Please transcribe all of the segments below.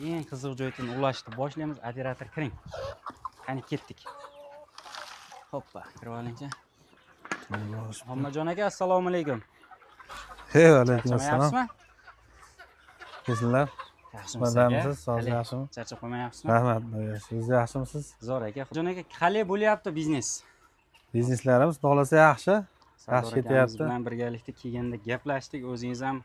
Eng qiziq joydan ulashdi. Boshlaymiz, operator kiring. Qani ketdik. Hoppa, kirib olingchi. Muhammadjon aka, assalomu alaykum. Hey, alaykum assalom. Yaxshimi? Kesinlar. Yaxshimisiz? Sog'liq yaxshimi? Charchab qo'ymayapsizmi? Rahmat. Siz yaxshimisiz? Zo'r aka. Jon aka, qalay bo'lyapti biznes? Bizneslarimiz xudo xolasa yaxshi. Yaxshi ketyapti. bilan birgalikda kelganda gaplashdik. O'zingiz ham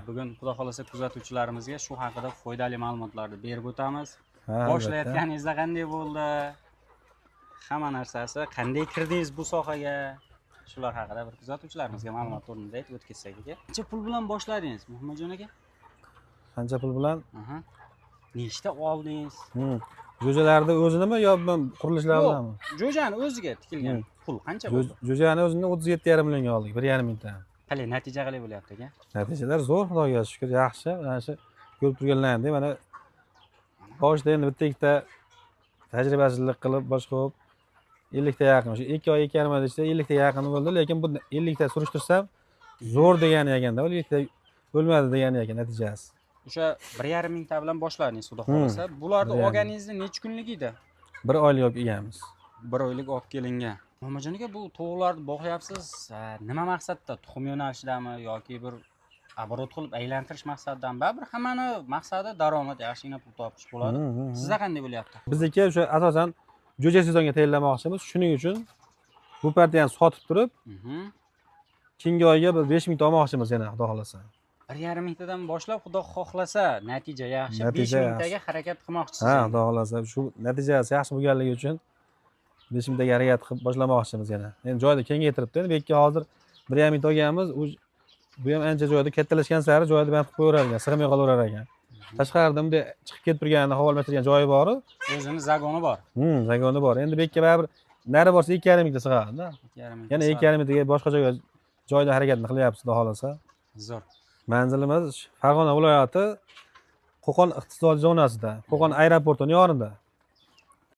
bugun xudo xolasa kuzatuvchilarimizga shu haqida foydali ma'lumotlarni berib o'tamiz. Boshlayotganingizda qanday bo'ldi? Hamma narsasi qanday kirdingiz bu sohaga? Shular haqida bir kuzatuvchilarimizga ma'lumot o'rnida aytib o'tkasak aka. Qancha pul bilan boshladingiz, Muhammadjon aka? Qancha pul bilan? Nechta oldingiz? Jo'jalarni o'zinimi yo qurilishlardanmi? Jo'jani o'ziga tikilgan pul qancha bo'ldi? Jo'jani o'zini 37,5 millionga oldik, 1,5 mingta. Qalay, natija qalay bo'lyapti aka? Natijalar zo'r, Xudoga shukr, yaxshi. Mana shu ko'rib turganlaringdek, mana boshida endi bitta ikkita tajribasizlik qilib boshqa 50 ta yaqin, shu 2 oy 2,5 oyda ichida 50 ta yaqin bo'ldi, lekin bu 50 ta surishtirsam zo'r degani ekanda, 50 ta bo'lmadi degani ekan natijasi. O'sha 1,5 mingta bilan boshladingiz, xudo xolasa. Bularni olganingizda necha kunlik edi? 1 oylik olib kelganmiz. 1 oylik olib kelingan. Muhammadjon aka, bu tovuqlarni boqyapsiz, nima maqsadda? Tuxum yo'nalishidami yoki bir оборот qilib aylantirish maqsadidan? Baribir hammani maqsadi daromad, yaxshigina pul topish bo'ladi. Sizda qanday bo'lyapti? Bizniki o'sha asosan jo'ja sezonga tayyorlamoqchimiz. Shuning uchun bu partiyani sotib turib, keyingi oyga bir 5 mingta olmoqchimiz yana, xudo xolasa. 1,5 mingtadan boshlab, xudo xohlasa, natija yaxshi, 5 mingtaga harakat qilmoqchisiz. Ha, xudo xolasa, shu natijasi yaxshi bo'lganligi uchun 5 mingtaga harakat qilib boshlamoqchimiz yana. Endi joyni kengaytiribdi. Endi bu yerga hozir 1,5 mingta olganmiz. Bu ham ancha joyda kattalashgan sari joyni band qilib qo'yaverar ekan, sig'may qolaverar ekan. Tashqarida bunday chiqib ketib turganini havo olmaytirgan joyi bor. O'zini zagoni bor. Zagoni bor. Endi bu yerga baribir nari borsa 2,5 mingta sig'adi-da. 2,5 mingta. Yana 2,5 mingtaga boshqa joyda harakatni qilyapmiz, xudo xolasa. Zo'r. Manzilimiz Farg'ona viloyati Qo'qon iqtisodiy zonasida, Qo'qon aeroportining yonida.